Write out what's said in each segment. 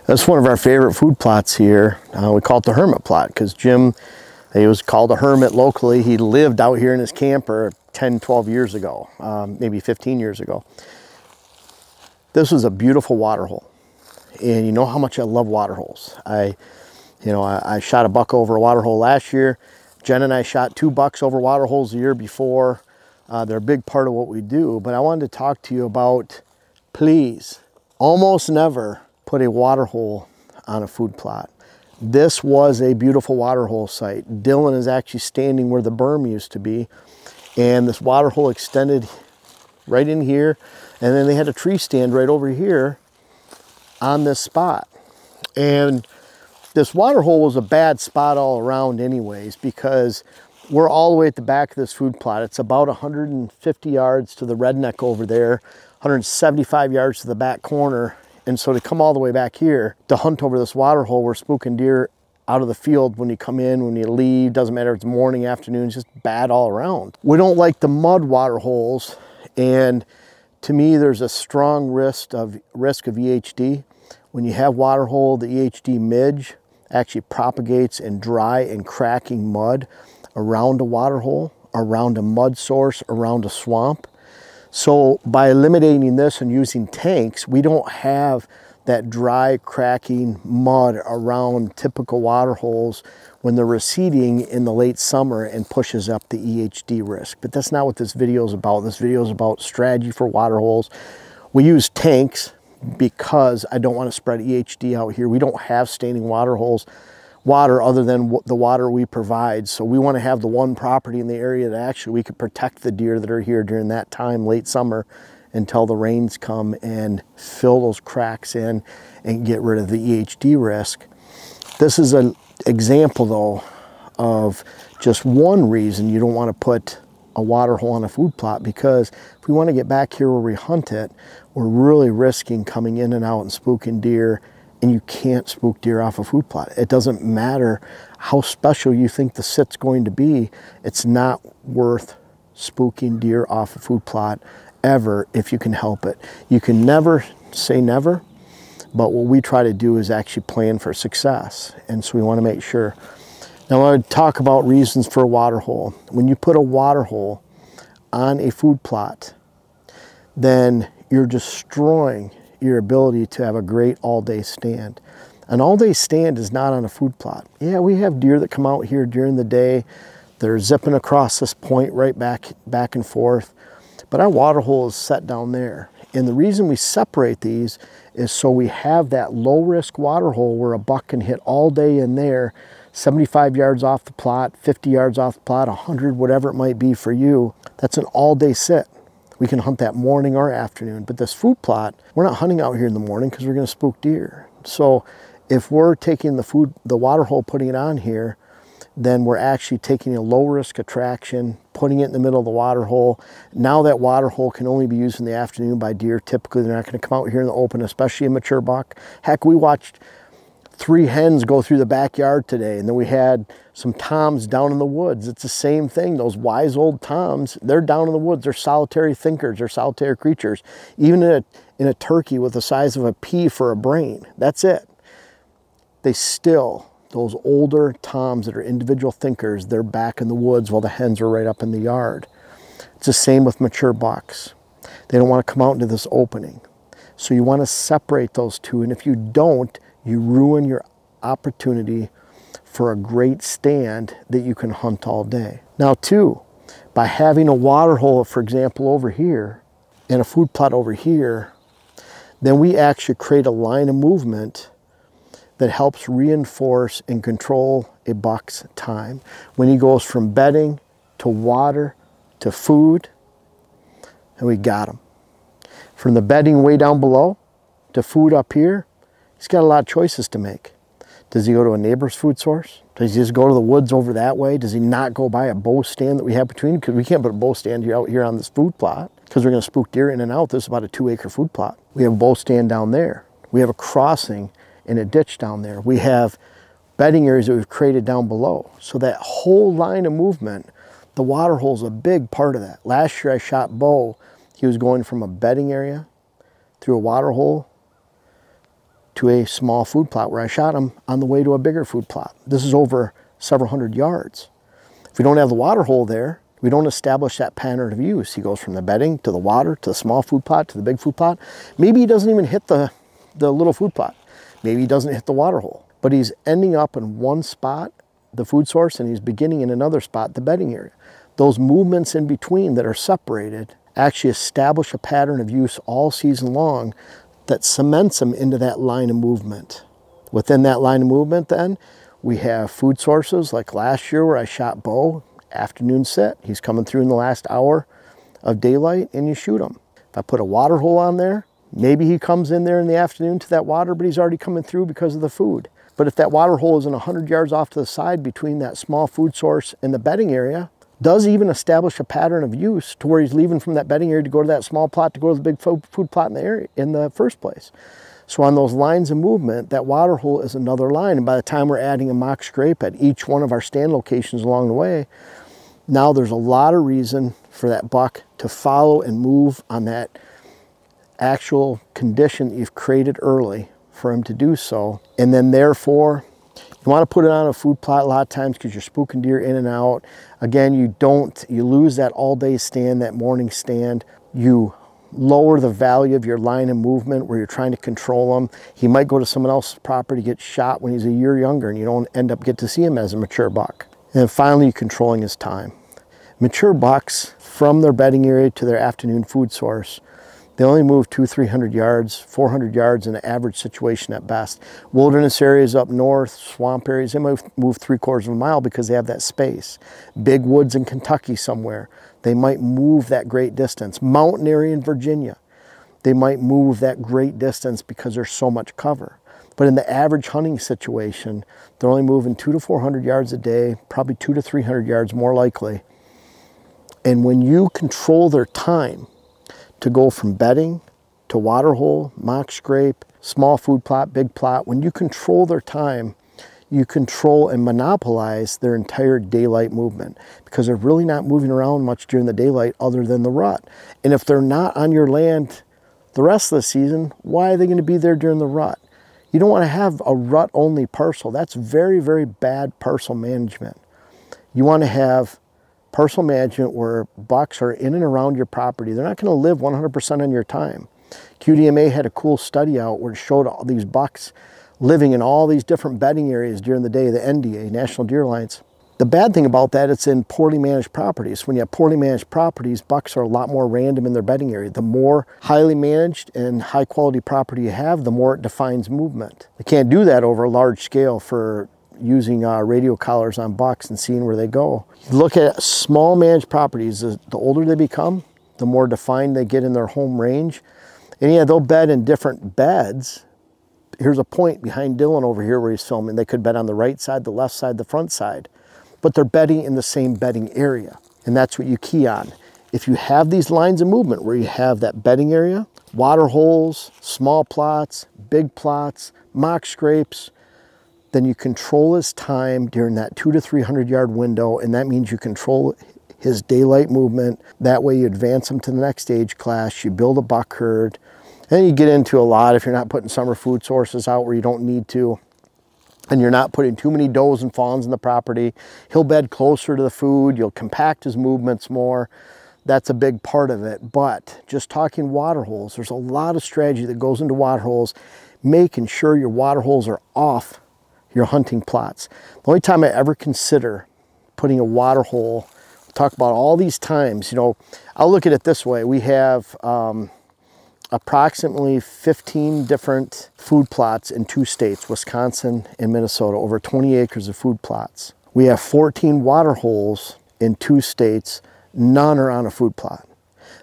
That's one of our favorite food plots here. We call it the hermit plot because Jim, he was called a hermit locally. He lived out here in his camper 10, 12 years ago, maybe 15 years ago. This was a beautiful water hole. And you know how much I love water holes. I shot a buck over a water hole last year. Jen and I shot 2 bucks over water holes the year before. They're a big part of what we do, but I wanted to talk to you about, please, almost never put a water hole on a food plot. This was a beautiful water hole site. Dylan is actually standing where the berm used to be, and this water hole extended right in here, and then they had a tree stand right over here on this spot. And this water hole was a bad spot all around anyways, because we're all the way at the back of this food plot. It's about 150 yards to the redneck over there, 175 yards to the back corner. And so to come all the way back here to hunt over this water hole, we're spooking deer out of the field when you come in, when you leave, doesn't matter if it's morning, afternoon, it's just bad all around. We don't like the mud water holes, and to me there's a strong risk of EHD. When you have water hole, the EHD midge actually propagates in dry and cracking mud around a water hole, around a mud source, around a swamp. So by eliminating this and using tanks, we don't have that dry, cracking mud around typical water holes when they're receding in the late summer and pushes up the EHD risk. But that's not what this video is about. This video is about strategy for water holes. We use tanks because I don't want to spread EHD out here. We don't have standing water holes, water other than the water we provide. So we want to have the one property in the area that actually we could protect the deer that are here during that time, late summer, until the rains come and fill those cracks in and get rid of the EHD risk. This is an example though of just one reason you don't want to put a water hole on a food plot, because if we want to get back here where we hunt it, we're really risking coming in and out and spooking deer, and you can't spook deer off a food plot. It doesn't matter how special you think the sit's going to be, it's not worth spooking deer off a food plot ever if you can help it. You can never say never, but what we try to do is actually plan for success, and so we want to make sure. Now I want to talk about reasons for a water hole. When you put a water hole on a food plot, then you're destroying your ability to have a great all-day stand. An all-day stand is not on a food plot. Yeah, we have deer that come out here during the day. They're zipping across this point right back and forth. But our water hole is set down there. And the reason we separate these is so we have that low-risk water hole where a buck can hit all day in there, 75 yards off the plot, 50 yards off the plot, 100, whatever it might be for you. That's an all-day sit. We can hunt that morning or afternoon. But this food plot, we're not hunting out here in the morning because we're going to spook deer. So if we're taking the water hole, putting it on here, then we're actually taking a low-risk attraction, putting it in the middle of the water hole. Now that water hole can only be used in the afternoon by deer. Typically, they're not going to come out here in the open, especially a mature buck. Heck, we watched 3 hens go through the backyard today, and then we had some toms down in the woods. It's the same thing. Those wise old toms, they're down in the woods. They're solitary thinkers. They're solitary creatures. Even in a turkey with the size of a pea for a brain, that's it. They still, those older toms that are individual thinkers, they're back in the woods while the hens are right up in the yard. It's the same with mature bucks. They don't want to come out into this opening. So you want to separate those two, and if you don't, you ruin your opportunity for a great stand that you can hunt all day. Now too, by having a water hole, for example, over here, and a food plot over here, then we actually create a line of movement that helps reinforce and control a buck's time. When he goes from bedding to water to food, and we got him. From the bedding way down below to food up here, he's got a lot of choices to make. Does he go to a neighbor's food source? Does he just go to the woods over that way? Does he not go by a bow stand that we have between? Because we can't put a bow stand out here on this food plot because we're going to spook deer in and out. This is about a 2-acre food plot. We have a bow stand down there. We have a crossing in a ditch down there. We have bedding areas that we've created down below. So that whole line of movement, the water hole is a big part of that. Last year I shot Bo. He was going from a bedding area through a water hole to a small food plot where I shot him on the way to a bigger food plot. This is over several hundred yards. If we don't have the water hole there, we don't establish that pattern of use. He goes from the bedding to the water to the small food plot to the big food plot. Maybe he doesn't even hit the little food plot. Maybe he doesn't hit the water hole, but he's ending up in one spot, the food source, and he's beginning in another spot, the bedding area. Those movements in between that are separated actually establish a pattern of use all season long that cements him into that line of movement. Within that line of movement then, we have food sources like last year where I shot Bo, afternoon sit. He's coming through in the last hour of daylight and you shoot him. If I put a water hole on there, maybe he comes in there in the afternoon to that water, but he's already coming through because of the food. But if that water hole is in 100 yards off to the side between that small food source and the bedding area, does even establish a pattern of use to where he's leaving from that bedding area to go to that small plot to go to the big food plot in the area in the first place. So on those lines of movement, that water hole is another line. And by the time we're adding a mock scrape at each one of our stand locations along the way, now there's a lot of reason for that buck to follow and move on that actual condition that you've created early for him to do so. And then therefore, you want to put it on a food plot a lot of times because you're spooking deer in and out. Again, you lose that all day stand, that morning stand. You lower the value of your line of movement where you're trying to control him. He might go to someone else's property, get shot when he's a year younger, and you don't end up get to see him as a mature buck. And then finally, you're controlling his time. Mature bucks, from their bedding area to their afternoon food source, they only move 200-300 yards, 400 yards in an average situation at best. Wilderness areas up north, swamp areas, they might move 3/4 of a mile because they have that space. Big woods in Kentucky somewhere, they might move that great distance. Mountain area in Virginia, they might move that great distance because there's so much cover. But in the average hunting situation, they're only moving 200 to 400 yards a day, probably 200 to 300 yards more likely. And when you control their time to go from bedding to water hole, mock scrape, small food plot, big plot, when you control their time, you control and monopolize their entire daylight movement because they're really not moving around much during the daylight other than the rut. And if they're not on your land the rest of the season, why are they going to be there during the rut? You don't want to have a rut-only parcel. That's very, very bad parcel management. You want to have parcel management where bucks are in and around your property. They're not going to live 100% on your time. QDMA had a cool study out where it showed all these bucks living in all these different bedding areas during the day, the NDA, National Deer Alliance. The bad thing about that, it's in poorly managed properties. When you have poorly managed properties, bucks are a lot more random in their bedding area. The more highly managed and high quality property you have, the more it defines movement. You can't do that over a large scale for using radio collars on bucks and seeing where they go. You look at small managed properties, the older they become, the more defined they get in their home range. And yeah, they'll bed in different beds. Here's a point behind Dylan over here where he's filming. They could bed on the right side, the left side, the front side, but they're bedding in the same bedding area. And that's what you key on. If you have these lines of movement where you have that bedding area, water holes, small plots, big plots, mock scrapes, then you control his time during that 200 to 300 yard window, and that means you control his daylight movement. That way you advance him to the next age class, you build a buck herd, and you get into a lot if you're not putting summer food sources out where you don't need to, and you're not putting too many does and fawns in the property. He'll bed closer to the food, you'll compact his movements more. That's a big part of it. But just talking water holes, there's a lot of strategy that goes into water holes, making sure your water holes are off your hunting plots. The only time I ever consider putting a water hole, talk about all these times, you know, I'll look at it this way. We have approximately 15 different food plots in 2 states, Wisconsin and Minnesota, over 20 acres of food plots. We have 14 water holes in 2 states, none are on a food plot.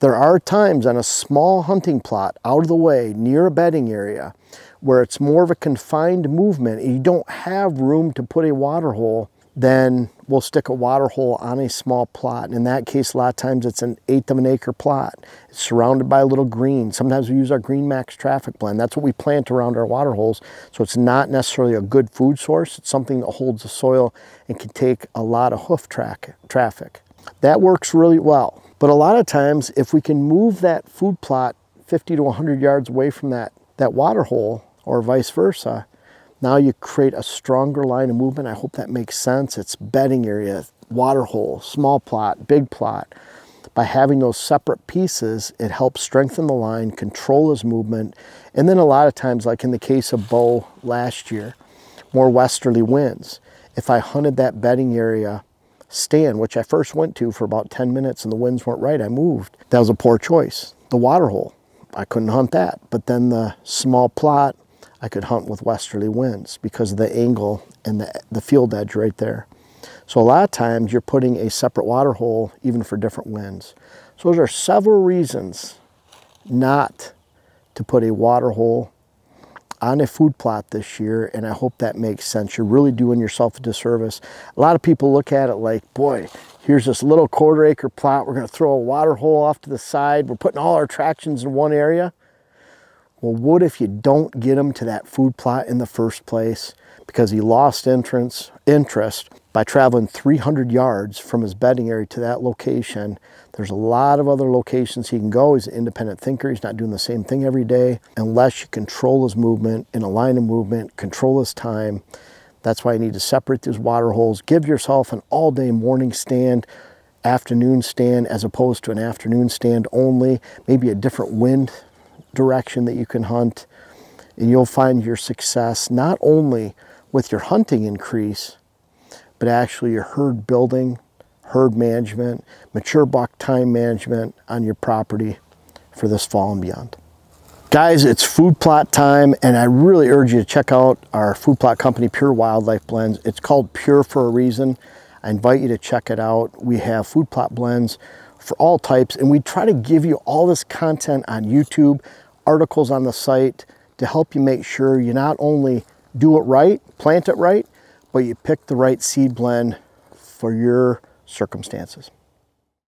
There are times on a small hunting plot out of the way near a bedding area where it's more of a confined movement and you don't have room to put a water hole, then we'll stick a water hole on a small plot. And in that case, a lot of times it's an 1/8 of an acre plot. It's surrounded by a little green. Sometimes we use our Green Max traffic blend. That's what we plant around our water holes. So it's not necessarily a good food source. It's something that holds the soil and can take a lot of hoof traffic. That works really well. But a lot of times, if we can move that food plot 50 to 100 yards away from that water hole, or vice versa. Now you create a stronger line of movement. I hope that makes sense. It's bedding area, water hole, small plot, big plot. By having those separate pieces, it helps strengthen the line, control his movement, and then a lot of times, like in the case of Bo last year, more westerly winds. If I hunted that bedding area stand, which I first went to for about 10 minutes and the winds weren't right, I moved. That was a poor choice. The water hole, I couldn't hunt that. But then the small plot, I could hunt with westerly winds because of the angle and the field edge right there. So a lot of times you're putting a separate water hole even for different winds. So those are several reasons not to put a water hole on a food plot this year, and I hope that makes sense. You're really doing yourself a disservice. A lot of people look at it like, boy, here's this little 1/4 acre plot. We're going to throw a water hole off to the side. We're putting all our attractions in one area. Well, what if you don't get him to that food plot in the first place because he lost interest by traveling 300 yards from his bedding area to that location? There's a lot of other locations he can go. He's an independent thinker. He's not doing the same thing every day. Unless you control his movement, in a line of movement, control his time. That's why you need to separate these water holes. Give yourself an all-day morning stand, afternoon stand, as opposed to an afternoon stand only. Maybe a different wind direction that you can hunt. And you'll find your success not only with your hunting increase, but actually your herd building, herd management, mature buck time management on your property for this fall and beyond. Guys, it's food plot time, and I really urge you to check out our food plot company, Pure Wildlife Blends. It's called Pure for a reason. I invite you to check it out. We have food plot blends for all types, and we try to give you all this content on YouTube, articles on the site to help you make sure you not only do it right, plant it right, but you pick the right seed blend for your circumstances.